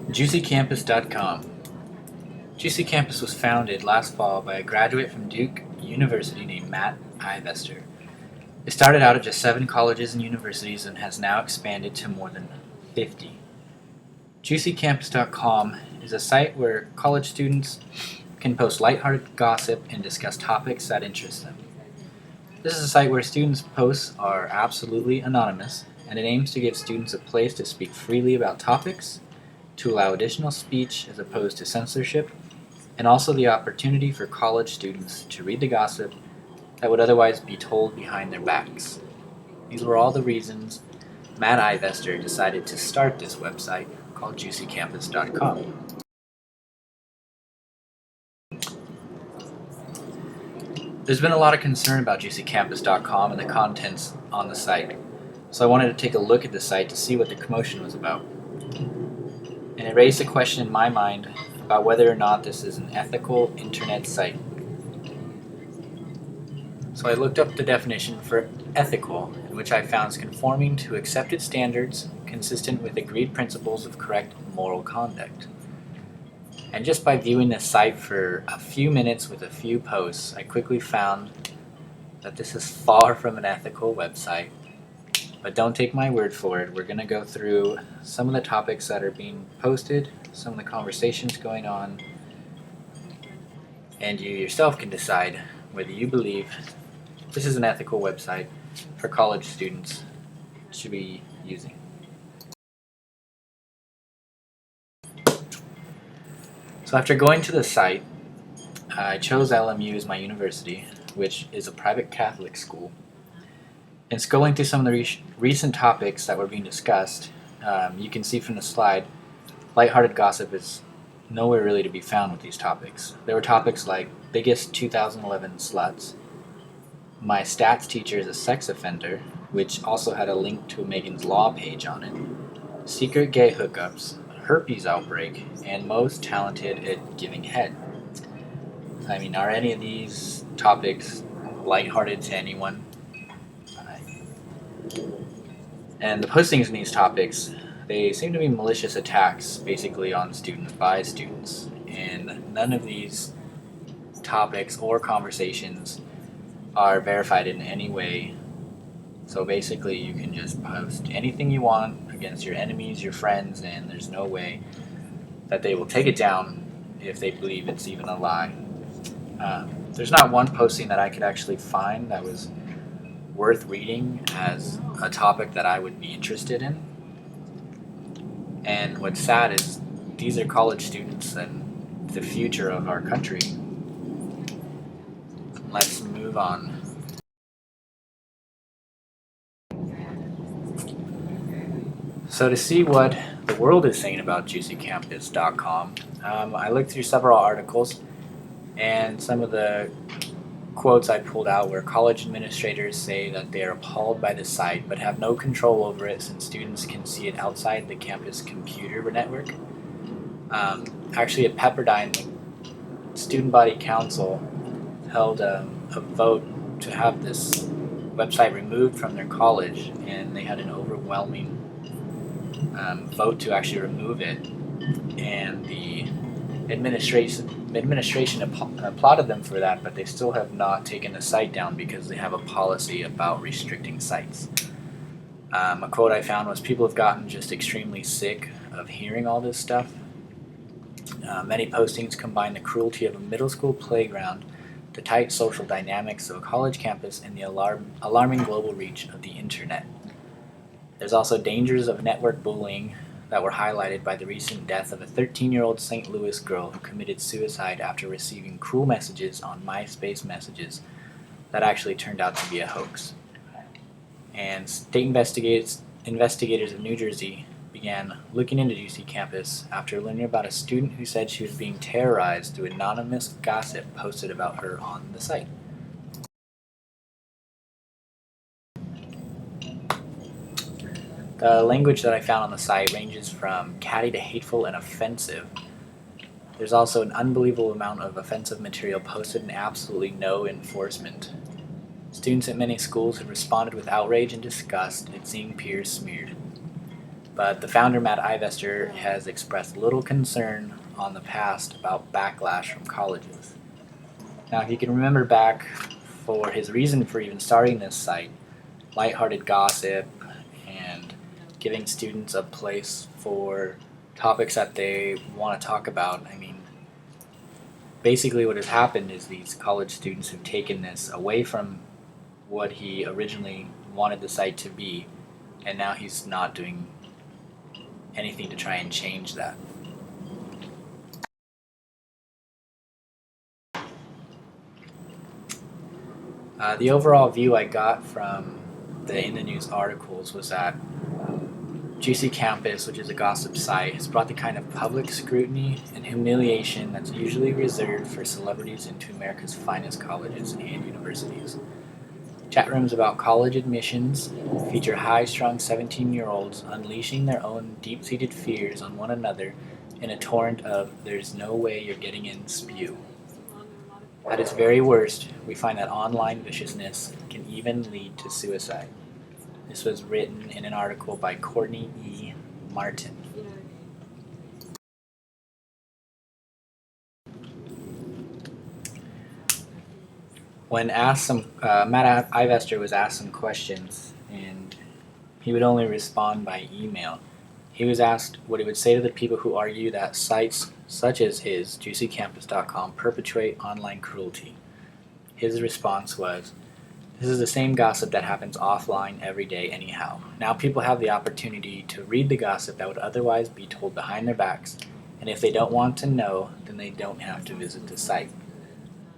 juicycampus.com. Juicy Campus was founded last fall by a graduate from Duke University named Matt Ivester. It started out at just 7 colleges and universities and has now expanded to more than 50. juicycampus.com is a site where college students can post lighthearted gossip and discuss topics that interest them. This is a site where students' posts are absolutely anonymous, and it aims to give students a place to speak freely about topics, to allow additional speech as opposed to censorship, and also the opportunity for college students to read the gossip that would otherwise be told behind their backs. These were all the reasons Matt Ivester decided to start this website called juicycampus.com. There's been a lot of concern about juicycampus.com and the contents on the site, so I wanted to take a look at the site to see what the commotion was about. And it raised a question in my mind about whether or not this is an ethical internet site. So I looked up the definition for ethical, in which I found is conforming to accepted standards consistent with agreed principles of correct moral conduct. And just by viewing this site for a few minutes with a few posts, I quickly found that this is far from an ethical website. But don't take my word for it. We're going to go through some of the topics that are being posted, some of the conversations going on, and you yourself can decide whether you believe this is an ethical website for college students to be using. So after going to the site, I chose LMU as my university, which is a private Catholic school. And scrolling through some of the recent topics that were being discussed, you can see from the slide, lighthearted gossip is nowhere really to be found with these topics. There were topics like biggest 2011 sluts, my stats teacher is a sex offender, which also had a link to a Megan's Law page on it, secret gay hookups, herpes outbreak, and most talented at giving head. I mean, are any of these topics lighthearted to anyone? And the postings in these topics, they seem to be malicious attacks basically on students by students, and none of these topics or conversations are verified in any way. So basically you can just post anything you want against your enemies, your friends, and there's no way that they will take it down if they believe it's even a lie. There's not one posting that I could actually find that was worth reading as a topic that I would be interested in. And what's sad is these are college students and the future of our country. Let's move on. So to see what the world is saying about juicycampus.com, I looked through several articles, and some of the quotes I pulled out were college administrators say that they are appalled by the site but have no control over it since students can see it outside the campus computer network. Actually, at Pepperdine, the Student Body Council held a vote to have this website removed from their college, and they had an overwhelming vote to actually remove it, and the administration applauded them for that, but they still have not taken the site down because they have a policy about restricting sites. A quote I found was, "People have gotten just extremely sick of hearing all this stuff." Many postings combine the cruelty of a middle school playground, the tight social dynamics of a college campus, and the alarming global reach of the internet. There's also dangers of network bullying that were highlighted by the recent death of a 13-year-old St. Louis girl who committed suicide after receiving cruel messages on MySpace messages that actually turned out to be a hoax. And state investigators of New Jersey began looking into UC Campus after learning about a student who said she was being terrorized through anonymous gossip posted about her on the site. The language that I found on the site ranges from catty to hateful and offensive. There's also an unbelievable amount of offensive material posted and absolutely no enforcement. Students at many schools have responded with outrage and disgust at seeing peers smeared. But the founder, Matt Ivester, has expressed little concern on the past about backlash from colleges. Now, if you can remember back for his reason for even starting this site, lighthearted gossip and giving students a place for topics that they want to talk about. I mean, basically what has happened is these college students have taken this away from what he originally wanted the site to be, and now he's not doing anything to try and change that. The overall view I got from the In the News articles was that Juicy Campus, which is a gossip site, has brought the kind of public scrutiny and humiliation that's usually reserved for celebrities into America's finest colleges and universities. Chat rooms about college admissions feature high-strung 17-year-olds unleashing their own deep-seated fears on one another in a torrent of "there's no way you're getting in" spew. At its very worst, we find that online viciousness can even lead to suicide. This was written in an article by Courtney E. Martin. When asked Matt Ivester was asked some questions, and he would only respond by email. He was asked what he would say to the people who argue that sites such as his, juicycampus.com, perpetuate online cruelty. His response was, "This is the same gossip that happens offline every day anyhow. Now people have the opportunity to read the gossip that would otherwise be told behind their backs, and if they don't want to know, then they don't have to visit the site."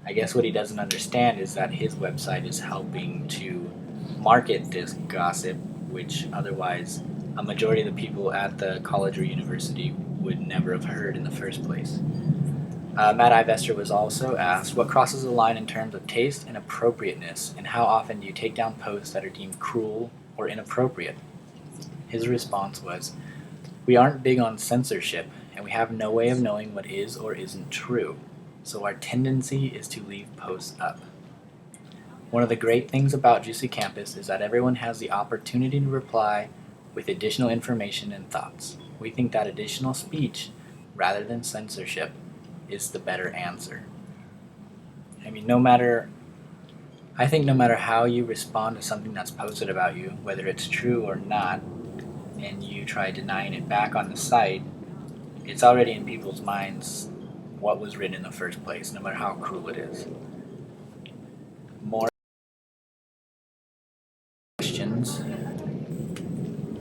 I guess what he doesn't understand is that his website is helping to market this gossip, which otherwise a majority of the people at the college or university would never have heard in the first place. Matt Ivester was also asked what crosses the line in terms of taste and appropriateness, and how often do you take down posts that are deemed cruel or inappropriate? His response was, "We aren't big on censorship, and we have no way of knowing what is or isn't true, so our tendency is to leave posts up." One of the great things about Juicy Campus is that everyone has the opportunity to reply with additional information and thoughts. We think that additional speech, rather than censorship, is the better answer. I mean, I think no matter how you respond to something that's posted about you, whether it's true or not, and you try denying it back on the site, it's already in people's minds what was written in the first place, no matter how cruel it is. More questions?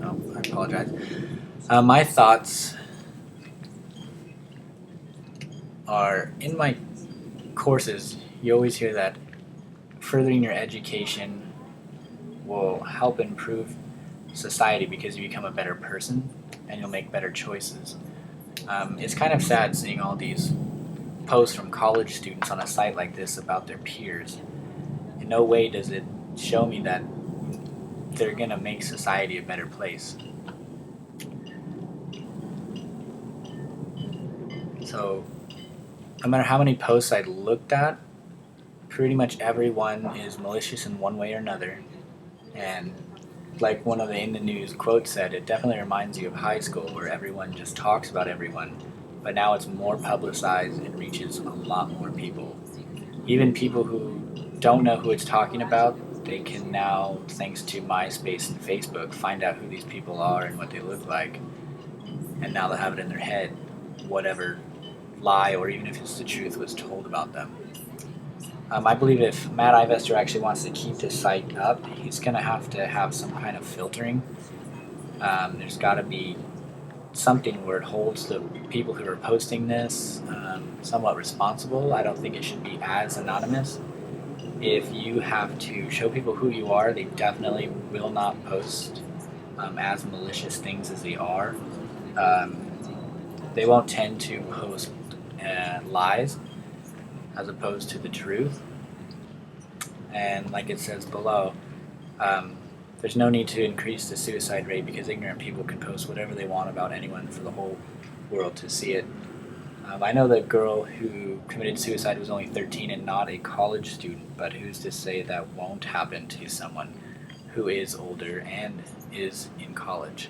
Oh, I apologize. My thoughts are, in my courses, you always hear that furthering your education will help improve society because you become a better person and you'll make better choices. It's kind of sad seeing all these posts from college students on a site like this about their peers. In no way does it show me that they're going to make society a better place. So, no matter how many posts I looked at, pretty much everyone is malicious in one way or another. And like one of the In the News quotes said, it definitely reminds you of high school where everyone just talks about everyone, but now it's more publicized and reaches a lot more people. Even people who don't know who it's talking about, they can now, thanks to MySpace and Facebook, find out who these people are and what they look like. And now they'll have it in their head, whatever lie or even if it's the truth was told about them. I believe if Matt Ivester actually wants to keep this site up, he's going to have some kind of filtering. There's got to be something where it holds the people who are posting this somewhat responsible. I don't think it should be as anonymous. If you have to show people who you are, they definitely will not post as malicious things as they are. They won't tend to post lies as opposed to the truth. And like it says below, there's no need to increase the suicide rate because ignorant people can post whatever they want about anyone for the whole world to see it. I know the girl who committed suicide was only 13 and not a college student, but who's to say that won't happen to someone who is older and is in college?